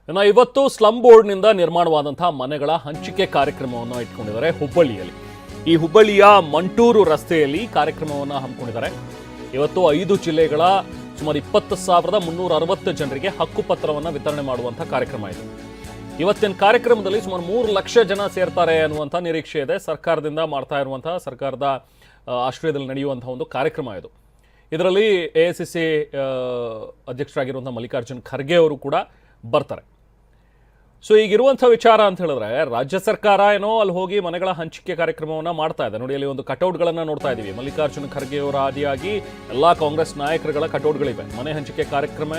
ಇನ್ನು ಇವತ್ತು ಸ್ಲಮ್ ಬೋರ್ಡ್ನಿಂದ ನಿರ್ಮಾಣವಾದಂತಹ ಮನೆಗಳ ಹಂಚಿಕೆ ಕಾರ್ಯಕ್ರಮವನ್ನು ಇಟ್ಕೊಂಡಿದ್ದಾರೆ ಹುಬ್ಬಳ್ಳಿಯಲ್ಲಿ. ಈ ಹುಬ್ಬಳ್ಳಿಯ ಮಂಟೂರು ರಸ್ತೆಯಲ್ಲಿ ಕಾರ್ಯಕ್ರಮವನ್ನು ಹಮ್ಮಿಕೊಂಡಿದ್ದಾರೆ. ಇವತ್ತು 5 ಜಿಲ್ಲೆಗಳ ಸುಮಾರು 20,360 ಜನರಿಗೆ ಹಕ್ಕುಪತ್ರವನ್ನು ವಿತರಣೆ ಮಾಡುವಂತಹ ಕಾರ್ಯಕ್ರಮ ಇದೆ. ಇವತ್ತಿನ ಕಾರ್ಯಕ್ರಮದಲ್ಲಿ ಸುಮಾರು 3 ಲಕ್ಷ ಜನ ಸೇರ್ತಾರೆ ಅನ್ನುವಂಥ ನಿರೀಕ್ಷೆ ಇದೆ. ಸರ್ಕಾರದಿಂದ ಮಾಡ್ತಾ ಇರುವಂತಹ ಸರ್ಕಾರದ ಆಶ್ರಯದಲ್ಲಿ ನಡೆಯುವಂತಹ ಒಂದು ಕಾರ್ಯಕ್ರಮ ಇದು. ಇದರಲ್ಲಿ AICC ಅಧ್ಯಕ್ಷರಾಗಿರುವಂಥ ಮಲ್ಲಿಕಾರ್ಜುನ್ ಖರ್ಗೆ ಅವರು ಕೂಡ ಬರ್ತಾರೆ. ಸೊ ಈಗಿರುವಂಥ ವಿಚಾರ ಅಂತ ಹೇಳಿದ್ರೆ, ರಾಜ್ಯ ಸರ್ಕಾರ ಏನೋ ಅಲ್ಲಿ ಹೋಗಿ ಮನೆಗಳ ಹಂಚಿಕೆ ಕಾರ್ಯಕ್ರಮವನ್ನು ಮಾಡ್ತಾ ಇದೆ. ನೋಡಿ, ಅಲ್ಲಿ ಒಂದು ಕಟೌಟ್ಗಳನ್ನು ನೋಡ್ತಾ ಇದ್ದೀವಿ. ಮಲ್ಲಿಕಾರ್ಜುನ್ ಖರ್ಗೆ ಅವರ ಆದಿಯಾಗಿ ಎಲ್ಲ ಕಾಂಗ್ರೆಸ್ ನಾಯಕರುಗಳ ಕಟೌಟ್ಗಳಿವೆ. ಮನೆ ಹಂಚಿಕೆ ಕಾರ್ಯಕ್ರಮ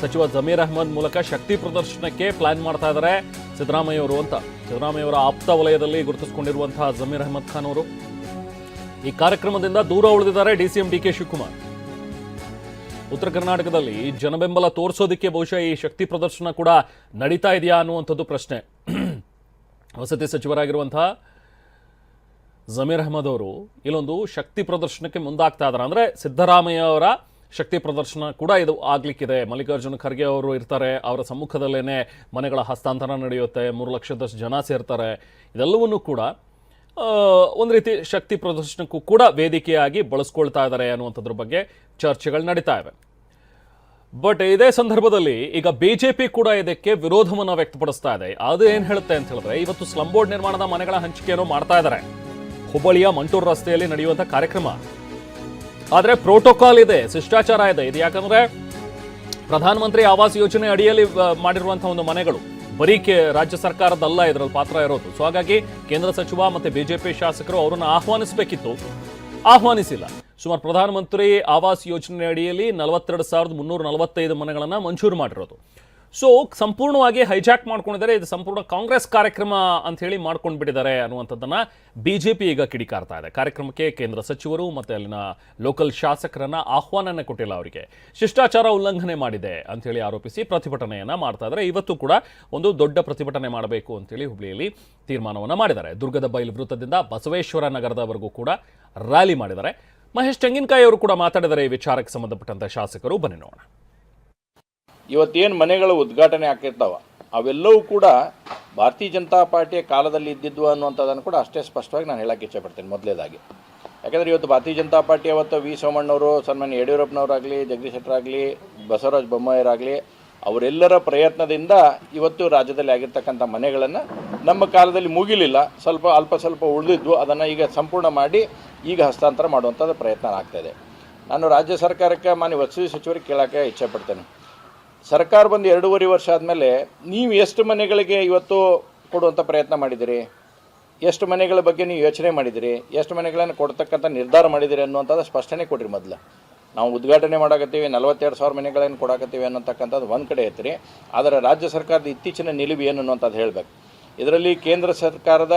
ಸಚಿವ ಜಮೀರ್ ಅಹ್ಮದ್ ಮೂಲಕ ಶಕ್ತಿ ಪ್ರದರ್ಶನಕ್ಕೆ ಪ್ಲಾನ್ ಮಾಡ್ತಾ ಇದ್ದಾರೆ ಸಿದ್ದರಾಮಯ್ಯ ಅವರು ಅಂತ. ಸಿದ್ದರಾಮಯ್ಯ ಅವರ ಆಪ್ತ ವಲಯದಲ್ಲಿ ಗುರುತಿಸಿಕೊಂಡಿರುವಂತಹ ಜಮೀರ್ ಅಹ್ಮದ್ ಖಾನ್ ಅವರು ಈ ಕಾರ್ಯಕ್ರಮದಿಂದ ದೂರ ಉಳಿದಿದ್ದಾರೆ. DCM DK ಶಿವಕುಮಾರ್ ಉತ್ತರ ಕರ್ನಾಟಕದಲ್ಲಿ ಜನಬೆಂಬಲ ತೋರಿಸೋದಕ್ಕೆ ಬಹುಶಃ ಈ ಶಕ್ತಿ ಪ್ರದರ್ಶನ ಕೂಡ ನಡೀತಾ ಇದೆಯಾ ಅನ್ನುವಂಥದ್ದು ಪ್ರಶ್ನೆ. ವಸತಿ ಸಚಿವರಾಗಿರುವಂತಹ ಜಮೀರ್ ಅಹ್ಮದ್ ಅವರು ಇಲ್ಲೊಂದು ಶಕ್ತಿ ಪ್ರದರ್ಶನಕ್ಕೆ ಮುಂದಾಗ್ತಾ ಇದ್ದಾರೆ. ಅಂದರೆ ಸಿದ್ದರಾಮಯ್ಯ ಅವರ ಶಕ್ತಿ ಪ್ರದರ್ಶನ ಕೂಡ ಇದು ಆಗ್ಲಿಕ್ಕಿದೆ. ಮಲ್ಲಿಕಾರ್ಜುನ ಖರ್ಗೆ ಅವರು ಇರ್ತಾರೆ, ಅವರ ಸಮ್ಮುಖದಲ್ಲೇನೆ ಮನೆಗಳ ಹಸ್ತಾಂತರ ನಡೆಯುತ್ತೆ, 3 ಲಕ್ಷದಷ್ಟು ಜನ ಸೇರ್ತಾರೆ. ಇದೆಲ್ಲವನ್ನೂ ಕೂಡ ಒಂದು ರೀತಿ ಶಕ್ತಿ ಪ್ರದರ್ಶನಕ್ಕೂ ಕೂಡ ವೇದಿಕೆಯಾಗಿ ಬಳಸ್ಕೊಳ್ತಾ ಇದ್ದಾರೆ ಅನ್ನುವಂಥದ್ರ ಬಗ್ಗೆ ಚರ್ಚೆಗಳು ನಡೀತಾ ಇವೆ. ಬಟ್ ಇದೇ ಸಂದರ್ಭದಲ್ಲಿ ಈಗ BJP ಕೂಡ ಇದಕ್ಕೆ ವಿರೋಧವನ್ನು ವ್ಯಕ್ತಪಡಿಸ್ತಾ ಇದೆ. ಅದು ಏನು ಹೇಳುತ್ತೆ ಅಂತ ಹೇಳಿದ್ರೆ, ಇವತ್ತು ಸ್ಲಮ್ ಬೋರ್ಡ್ ನಿರ್ಮಾಣದ ಮನೆಗಳ ಹಂಚಿಕೆಯನ್ನು ಮಾಡ್ತಾ ಇದ್ದಾರೆ. ಹುಬ್ಬಳ್ಳಿಯ ಮಂಟೂರು ರಸ್ತೆಯಲ್ಲಿ ನಡೆಯುವಂಥ ಕಾರ್ಯಕ್ರಮ. ಆದರೆ ಪ್ರೋಟೋಕಾಲ್ ಇದೆ, ಶಿಷ್ಟಾಚಾರ ಇದೆ. ಇದು ಯಾಕಂದ್ರೆ ಪ್ರಧಾನಮಂತ್ರಿ ಆವಾಸ್ ಯೋಜನೆ ಅಡಿಯಲ್ಲಿ ಮಾಡಿರುವಂತಹ ಒಂದು ಮನೆಗಳು, ಬರೀ ರಾಜ್ಯ ಸರ್ಕಾರದಲ್ಲ ಇದರಲ್ಲಿ ಪಾತ್ರ ಇರೋದು. ಸೊ ಹಾಗಾಗಿ ಕೇಂದ್ರ ಸಚಿವ ಮತ್ತೆ BJP ಶಾಸಕರು ಅವರನ್ನು ಆಹ್ವಾನಿಸಬೇಕಿತ್ತು, ಆಹ್ವಾನಿಸಿಲ್ಲ. ಸುಮಾರು ಪ್ರಧಾನಮಂತ್ರಿ ಆವಾಸ್ ಯೋಜನೆ ಅಡಿಯಲ್ಲಿ 42,345 ಮನೆಗಳನ್ನು ಮಂಜೂರು ಮಾಡಿರೋದು. ಸೊ ಸಂಪೂರ್ಣವಾಗಿ ಹೈಜಾಕ್ ಮಾಡ್ಕೊಂಡಿದ್ದಾರೆ. ಇದು ಸಂಪೂರ್ಣ ಕಾಂಗ್ರೆಸ್ ಕಾರ್ಯಕ್ರಮ ಅಂತ ಹೇಳಿ ಮಾಡ್ಕೊಂಡು ಬಿಟ್ಟಿದ್ದಾರೆ ಅನ್ನುವಂಥದ್ದನ್ನ BJP ಈಗ ಕಿಡಿಕಾರ್ತಾ ಇದೆ. ಕಾರ್ಯಕ್ರಮಕ್ಕೆ ಕೇಂದ್ರ ಸಚಿವರು ಮತ್ತೆ ಅಲ್ಲಿನ ಲೋಕಲ್ ಶಾಸಕರನ್ನ ಆಹ್ವಾನನೆ ಕೊಟ್ಟಿಲ್ಲ, ಅವರಿಗೆ ಶಿಷ್ಟಾಚಾರ ಉಲ್ಲಂಘನೆ ಮಾಡಿದೆ ಅಂತ ಹೇಳಿ ಆರೋಪಿಸಿ ಪ್ರತಿಭಟನೆಯನ್ನ ಮಾಡ್ತಾ ಇದ್ದಾರೆ. ಇವತ್ತು ಕೂಡ ಒಂದು ದೊಡ್ಡ ಪ್ರತಿಭಟನೆ ಮಾಡಬೇಕು ಅಂತೇಳಿ ಹುಬ್ಳಿಯಲ್ಲಿ ತೀರ್ಮಾನವನ್ನ ಮಾಡಿದ್ದಾರೆ. ದುರ್ಗದ ಬೈಲು ವೃತ್ತದಿಂದ ಬಸವೇಶ್ವರ ನಗರದವರೆಗೂ ಕೂಡ ರ್ಯಾಲಿ ಮಾಡಿದ್ದಾರೆ. ಮಹೇಶ್ ತೆಂಗಿನಕಾಯಿ ಅವರು ಕೂಡ ಮಾತಾಡಿದ್ದಾರೆ ಈ ವಿಚಾರಕ್ಕೆ ಸಂಬಂಧಪಟ್ಟಂತ. ಶಾಸಕರು ಬನ್ನಿ ನೋಡೋಣ. ಇವತ್ತೇನು ಮನೆಗಳು ಉದ್ಘಾಟನೆ ಆಗ್ತಿರ್ತಾವ ಅವೆಲ್ಲವೂ ಕೂಡ ಭಾರತೀಯ ಜನತಾ ಪಾರ್ಟಿಯ ಕಾಲದಲ್ಲಿ ಇದ್ದಿದ್ವು ಅನ್ನುವಂಥದ್ದನ್ನು ಕೂಡ ಅಷ್ಟೇ ಸ್ಪಷ್ಟವಾಗಿ ನಾನು ಹೇಳಕ್ಕೆ ಇಚ್ಛೆಪಡ್ತೇನೆ. ಮೊದಲೇದಾಗಿ ಯಾಕಂದರೆ ಇವತ್ತು ಭಾರತೀಯ ಜನತಾ ಪಾರ್ಟಿ ಅವತ್ತು ವಿ ಸೋಮಣ್ಣವರು, ಸನ್ಮಾನ್ಯ ಯಡಿಯೂರಪ್ಪನವರಾಗಲಿ, ಜಗದೀಶ್ ಶೆಟ್ಟರಾಗಲಿ, ಬಸವರಾಜ ಬೊಮ್ಮಾಯಿರಾಗಲಿ ಅವರೆಲ್ಲರ ಪ್ರಯತ್ನದಿಂದ ಇವತ್ತು ರಾಜ್ಯದಲ್ಲಿ ಆಗಿರ್ತಕ್ಕಂಥ ಮನೆಗಳನ್ನು ನಮ್ಮ ಕಾಲದಲ್ಲಿ ಮುಗಿಲಿಲ್ಲ, ಅಲ್ಪ ಸ್ವಲ್ಪ ಉಳಿದಿದ್ವು, ಅದನ್ನು ಈಗ ಸಂಪೂರ್ಣ ಮಾಡಿ ಈಗ ಹಸ್ತಾಂತರ ಮಾಡುವಂಥದ್ದು ಪ್ರಯತ್ನ ಆಗ್ತಾಯಿದೆ. ನಾನು ರಾಜ್ಯ ಸರ್ಕಾರಕ್ಕೆ ಮಾನ್ಯ ವಸತಿ ಸಚಿವರಿಗೆ ಕೇಳೋಕ್ಕೆ ಇಚ್ಛೆಪಡ್ತೇನೆ. ಸರ್ಕಾರ ಬಂದು 2.5 ವರ್ಷ ಆದಮೇಲೆ ನೀವು ಎಷ್ಟು ಮನೆಗಳಿಗೆ ಇವತ್ತು ಕೊಡುವಂಥ ಪ್ರಯತ್ನ ಮಾಡಿದಿರಿ, ಎಷ್ಟು ಮನೆಗಳ ಬಗ್ಗೆ ನೀವು ಯೋಚನೆ ಮಾಡಿದಿರಿ, ಎಷ್ಟು ಮನೆಗಳನ್ನು ಕೊಡ್ತಕ್ಕಂಥ ನಿರ್ಧಾರ ಮಾಡಿದಿರಿ ಅನ್ನುವಂಥದ್ದು ಸ್ಪಷ್ಟನೆ ಕೊಡ್ರಿ. ಮೊದಲು ನಾವು ಉದ್ಘಾಟನೆ ಮಾಡಾಕತ್ತೀವಿ, 42,000 ಮನೆಗಳನ್ನು ಕೊಡಾಕತ್ತೀವಿ ಅನ್ನೋತಕ್ಕಂಥದ್ದು ಒಂದು ಕಡೆ ಐತ್ರಿ. ಆದರೆ ರಾಜ್ಯ ಸರ್ಕಾರದ ಇತ್ತೀಚಿನ ನಿಲುವು ಏನು ಅನ್ನುವಂಥದ್ದು ಹೇಳಬೇಕು. ಇದರಲ್ಲಿ ಕೇಂದ್ರ ಸರ್ಕಾರದ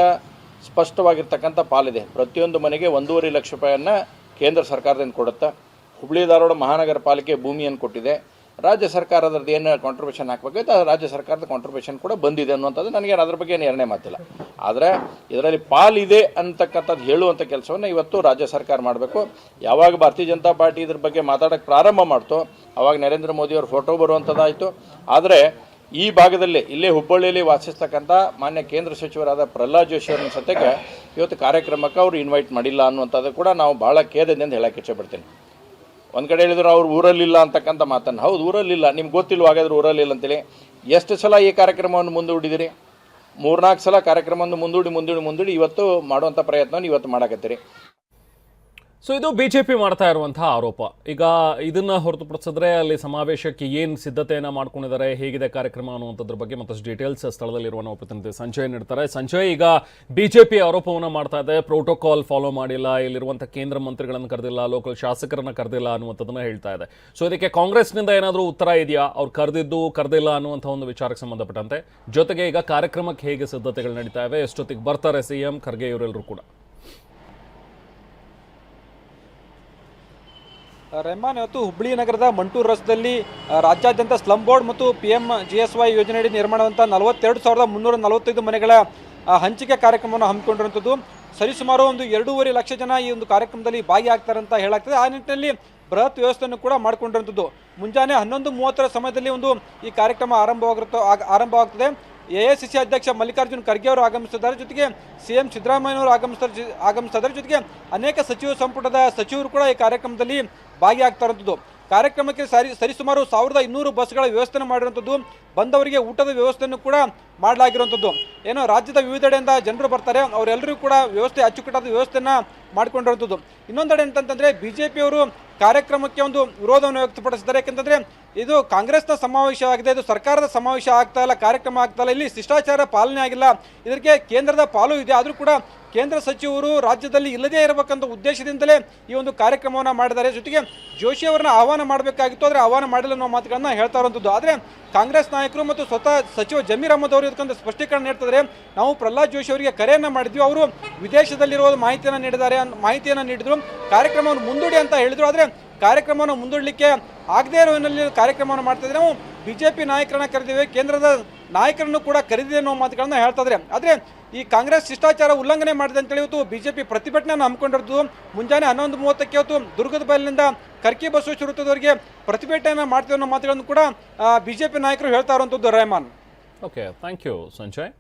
ಸ್ಪಷ್ಟವಾಗಿರ್ತಕ್ಕಂಥ ಪಾಲಿದೆ. ಪ್ರತಿಯೊಂದು ಮನೆಗೆ 1.5 ಲಕ್ಷ ರೂಪಾಯಿಯನ್ನು ಕೇಂದ್ರ ಸರ್ಕಾರದಿಂದ ಕೊಡುತ್ತೆ. ಹುಬ್ಬಳ್ಳಿ ಧಾರವಾಡ ಮಹಾನಗರ ಪಾಲಿಕೆ ಭೂಮಿಯನ್ನು ಕೊಟ್ಟಿದೆ. ರಾಜ್ಯ ಸರ್ಕಾರದ್ರದ್ದು ಏನು ಕಾಂಟ್ರಿಬ್ಯೂಷನ್ ಹಾಕಬೇಕಾಯ್ತು ಅದು ರಾಜ್ಯ ಸರ್ಕಾರದ ಕಾಂಟ್ರಿಬ್ಯೂಷನ್ ಕೂಡ ಬಂದಿದೆ ಅನ್ನುವಂಥದ್ದು ನನಗೇನು ಅದ್ರ ಬಗ್ಗೆ ಏನು ಎರಡನೇ ಮಾತಿಲ್ಲ. ಆದರೆ ಇದರಲ್ಲಿ ಪಾಲಿದೆ ಅಂತಕ್ಕಂಥದ್ದು ಹೇಳುವಂಥ ಕೆಲಸವನ್ನು ಇವತ್ತು ರಾಜ್ಯ ಸರ್ಕಾರ ಮಾಡಬೇಕು. ಯಾವಾಗ ಭಾರತೀಯ ಜನತಾ ಪಾರ್ಟಿ ಇದ್ರ ಬಗ್ಗೆ ಮಾತಾಡೋಕ್ಕೆ ಪ್ರಾರಂಭ ಮಾಡ್ತೋ ಆವಾಗ ನರೇಂದ್ರ ಮೋದಿಯವ್ರ ಫೋಟೋ ಬರುವಂಥದ್ದಾಯಿತು. ಆದರೆ ಈ ಭಾಗದಲ್ಲಿ ಇಲ್ಲೇ ಹುಬ್ಬಳ್ಳಿಯಲ್ಲಿ ವಾಸಿಸ್ತಕ್ಕಂಥ ಮಾನ್ಯ ಕೇಂದ್ರ ಸಚಿವರಾದ ಪ್ರಹ್ಲಾದ್ ಜೋಶಿ ಅವರ ಸತ್ಯಕ್ಕೆ ಇವತ್ತು ಕಾರ್ಯಕ್ರಮಕ್ಕೆ ಅವರು ಇನ್ವೈಟ್ ಮಾಡಿಲ್ಲ ಅನ್ನುವಂಥದ್ದು ಕೂಡ ನಾವು ಭಾಳ ಖೇದದಿಂದ ಹೇಳಕ್ಕೆ ಇಚ್ಛೆಪಡ್ತೀನಿ. ಒಂದು ಕಡೆ ಹೇಳಿದ್ರು ಅವ್ರು ಊರಲ್ಲಿಲ್ಲ ಅಂತಕ್ಕಂಥ ಮಾತನ್ನು. ಹೌದು, ಊರಲ್ಲಿಲ್ಲ, ನಿಮ್ಗೆ ಗೊತ್ತಿಲ್ವ ಹಾಗಾದ್ರೆ ಊರಲ್ಲಿಲ್ಲ ಅಂತೇಳಿ. ಎಷ್ಟು ಸಲ ಈ ಕಾರ್ಯಕ್ರಮವನ್ನು ಮುಂದೂಡಿದಿರಿ? 3-4 ಸಲ ಕಾರ್ಯಕ್ರಮವನ್ನು ಮುಂದೂಡಿ ಇವತ್ತು ಮಾಡುವಂಥ ಪ್ರಯತ್ನವನ್ನು ಇವತ್ತು ಮಾಡಕತ್ತೀರಿ. ಸೊ ಇದು BJP ಮಾಡ್ತಾ ಇರುವಂತಹ ಆರೋಪ. ಈಗ ಇದನ್ನ ಹೊರತುಪಡಿಸಿದ್ರೆ ಅಲ್ಲಿ ಸಮಾವೇಶಕ್ಕೆ ಏನು ಸಿದ್ಧತೆಯನ್ನ ಮಾಡ್ಕೊಂಡಿದ್ದಾರೆ, ಹೇಗಿದೆ ಕಾರ್ಯಕ್ರಮ ಅನ್ನುವಂಥದ್ರ ಬಗ್ಗೆ ಮತ್ತಷ್ಟು ಡೀಟೇಲ್ಸ್ ಸ್ಥಳದಲ್ಲಿರುವ ನಾವು ಪ್ರತಿನಿಧಿ ಸಂಜಯ್ ನೀಡ್ತಾರೆ. ಸಂಜಯ್, ಈಗ BJP ಆರೋಪವನ್ನು ಮಾಡ್ತಾ ಇದೆ, ಪ್ರೋಟೋಕಾಲ್ ಫಾಲೋ ಮಾಡಿಲ್ಲ, ಇಲ್ಲಿರುವಂತಹ ಕೇಂದ್ರ ಮಂತ್ರಿಗಳನ್ನು ಕರೆದಿಲ್ಲ, ಲೋಕಲ್ ಶಾಸಕರನ್ನ ಕರೆದಿಲ್ಲ ಅನ್ನುವಂಥದ್ದನ್ನ ಹೇಳ್ತಾ ಇದೆ. ಸೊ ಇದಕ್ಕೆ ಕಾಂಗ್ರೆಸ್ನಿಂದ ಏನಾದರೂ ಉತ್ತರ ಇದೆಯಾ? ಅವ್ರು ಕರೆದಿಲ್ಲ ಅನ್ನುವಂಥ ಒಂದು ವಿಚಾರಕ್ಕೆ ಸಂಬಂಧಪಟ್ಟಂತೆ. ಜೊತೆಗೆ ಈಗ ಕಾರ್ಯಕ್ರಮಕ್ಕೆ ಹೇಗೆ ಸಿದ್ಧತೆಗಳು ನಡೀತಾ ಇವೆ, ಎಷ್ಟೊತ್ತಿಗೆ ಬರ್ತಾರೆ CM ಖರ್ಗೆ ಇವರೆಲ್ಲರೂ ಕೂಡ? ರೆಹಮಾನ್, ಇವತ್ತು ಹುಬ್ಬಳ್ಳಿ ನಗರದ ಮಂಟೂರು ರಸ್ತೆಯಲ್ಲಿ ರಾಜ್ಯಾದ್ಯಂತ ಸ್ಲಮ್ ಬೋರ್ಡ್ ಮತ್ತು PMGSY ಯೋಜನೆಯಡಿ ನಿರ್ಮಾಣವಂಥ 42,345 ಮನೆಗಳ ಹಂಚಿಕೆ ಕಾರ್ಯಕ್ರಮವನ್ನು ಹಮ್ಮಿಕೊಂಡಿರುವಂಥದ್ದು. ಸರಿಸುಮಾರು ಒಂದು 2.5 ಲಕ್ಷ ಜನ ಈ ಒಂದು ಕಾರ್ಯಕ್ರಮದಲ್ಲಿ ಭಾಗಿಯಾಗ್ತಾರೆ ಅಂತ ಹೇಳಾಗ್ತದೆ. ಆ ನಿಟ್ಟಿನಲ್ಲಿ ಬೃಹತ್ ವ್ಯವಸ್ಥೆಯನ್ನು ಕೂಡ ಮಾಡಿಕೊಂಡಿರುವಂಥದ್ದು. ಮುಂಜಾನೆ 11:30 ಸಮಯದಲ್ಲಿ ಒಂದು ಈ ಕಾರ್ಯಕ್ರಮ ಆರಂಭವಾಗ್ತದೆ. ಎಐಸಿಸಿ ಅಧ್ಯಕ್ಷ ಮಲ್ಲಿಕಾರ್ಜುನ್ ಖರ್ಗೆ ಅವರು ಆಗಮಿಸಿದ್ದಾರೆ. ಜೊತೆಗೆ ಸಿಎಂ ಸಿದ್ದರಾಮಯ್ಯನವರು ಆಗಮಿಸಿದ್ದಾರೆ. ಜೊತೆಗೆ ಅನೇಕ ಸಚಿವ ಸಂಪುಟದ ಸಚಿವರು ಕೂಡ ಈ ಕಾರ್ಯಕ್ರಮದಲ್ಲಿ ಭಾಗಿಯಾಗ್ತಾ ಇರುವಂಥದ್ದು. ಕಾರ್ಯಕ್ರಮಕ್ಕೆ ಸರಿಸುಮಾರು 1200 ಬಸ್ಗಳ ವ್ಯವಸ್ಥೆ ಮಾಡಿರುವಂಥದ್ದು. ಬಂದವರಿಗೆ ಊಟದ ವ್ಯವಸ್ಥೆಯನ್ನು ಕೂಡ ಮಾಡಲಾಗಿರುವಂಥದ್ದು. ಏನೋ ರಾಜ್ಯದ ವಿವಿಧೆಡೆಯಿಂದ ಜನರು ಬರ್ತಾರೆ, ಅವರೆಲ್ಲರಿಗೂ ಕೂಡ ಅಚ್ಚುಕಟ್ಟಾದ ವ್ಯವಸ್ಥೆಯನ್ನು ಮಾಡಿಕೊಂಡಿರುವಂಥದ್ದು. ಇನ್ನೊಂದೆಡೆ ಅಂತಂತಂದರೆ ಬಿಜೆಪಿಯವರು ಕಾರ್ಯಕ್ರಮಕ್ಕೆ ಒಂದು ವಿರೋಧವನ್ನು ವ್ಯಕ್ತಪಡಿಸಿದ್ದಾರೆ. ಯಾಕೆಂತಂದರೆ ಇದು ಕಾಂಗ್ರೆಸ್ನ ಸಮಾವೇಶ ಆಗಿದೆ, ಇದು ಸರ್ಕಾರದ ಸಮಾವೇಶ ಆಗ್ತಾ ಇಲ್ಲ, ಕಾರ್ಯಕ್ರಮ ಆಗ್ತಾ ಇಲ್ಲ, ಇಲ್ಲಿ ಶಿಷ್ಟಾಚಾರ ಪಾಲನೆ ಆಗಿಲ್ಲ, ಇದಕ್ಕೆ ಕೇಂದ್ರದ ಪಾಲು ಇದೆ. ಆದರೂ ಕೂಡ ಕೇಂದ್ರ ಸಚಿವರು ರಾಜ್ಯದಲ್ಲಿ ಇಲ್ಲದೇ ಇರಬೇಕಂತ ಉದ್ದೇಶದಿಂದಲೇ ಈ ಒಂದು ಕಾರ್ಯಕ್ರಮವನ್ನು ಮಾಡಿದ್ದಾರೆ. ಜೊತೆಗೆ ಜೋಶಿ ಅವರನ್ನ ಆಹ್ವಾನ ಮಾಡಬೇಕಾಗಿತ್ತು, ಆದರೆ ಆಹ್ವಾನ ಮಾಡಿಲ್ಲ ಅನ್ನೋ ಮಾತುಗಳನ್ನ ಹೇಳ್ತಾ ಇರುವಂಥದ್ದು. ಆದರೆ ಕಾಂಗ್ರೆಸ್ ನಾಯಕರು ಮತ್ತು ಸ್ವತಃ ಸಚಿವ ಜಮೀರ್ ಅಹಮದ್ ಅವರು ಇದಕ್ಕೊಂದು ಸ್ಪಷ್ಟೀಕರಣ ನೀಡ್ತಿದ್ದಾರೆ. ನಾವು ಪ್ರಹ್ಲಾದ್ ಜೋಶಿ ಅವರಿಗೆ ಕರೆಯನ್ನು ಮಾಡಿದ್ವಿ, ಅವರು ವಿದೇಶದಲ್ಲಿರುವ ಮಾಹಿತಿಯನ್ನು ನೀಡಿದರು, ಕಾರ್ಯಕ್ರಮವನ್ನು ಮುಂದೂಡಿ ಅಂತ ಹೇಳಿದರು. ಆದರೆ ಕಾರ್ಯಕ್ರಮವನ್ನು ಮುಂದೂಡಲಿಕ್ಕೆ ಆಗದೇ ಇರೋ ಹಿನ್ನೆಲೆಯಲ್ಲಿ ಕಾರ್ಯಕ್ರಮವನ್ನು ಮಾಡ್ತಿದ್ರೆ ನಾವು ಬಿಜೆಪಿ ನಾಯಕರನ್ನ ಕರೆದಿವೆ, ಕೇಂದ್ರದ ನಾಯಕರನ್ನು ಕೂಡ ಕರೆದಿದೆ ಅನ್ನೋ ಮಾತುಗಳನ್ನ ಹೇಳ್ತಾ ಇದ್ದಾರೆ. ಆದರೆ ಈ ಕಾಂಗ್ರೆಸ್ ಶಿಷ್ಟಾಚಾರ ಉಲ್ಲಂಘನೆ ಮಾಡಿದೆ ಅಂತೇಳಿ ಇವತ್ತು ಬಿಜೆಪಿ ಪ್ರತಿಭಟನೆಯನ್ನು ಹಮ್ಮಿಕೊಂಡಿರೋದು. ಮುಂಜಾನೆ 11:30ಕ್ಕೆ ಇವತ್ತು ದುರ್ಗದ ಬಯಲಿನಿಂದ ಕರ್ಕಿ ಬಸವೇಶ್ವರ ವೃತ್ತದವರೆಗೆ ಪ್ರತಿಭಟನೆಯನ್ನು ಮಾಡ್ತೀವಿ ಅನ್ನೋ ಮಾತುಗಳನ್ನು ಕೂಡ ಬಿಜೆಪಿ ನಾಯಕರು ಹೇಳ್ತಾ ಇರುವಂಥದ್ದು. Rahman. Okay, thank you Sanjay.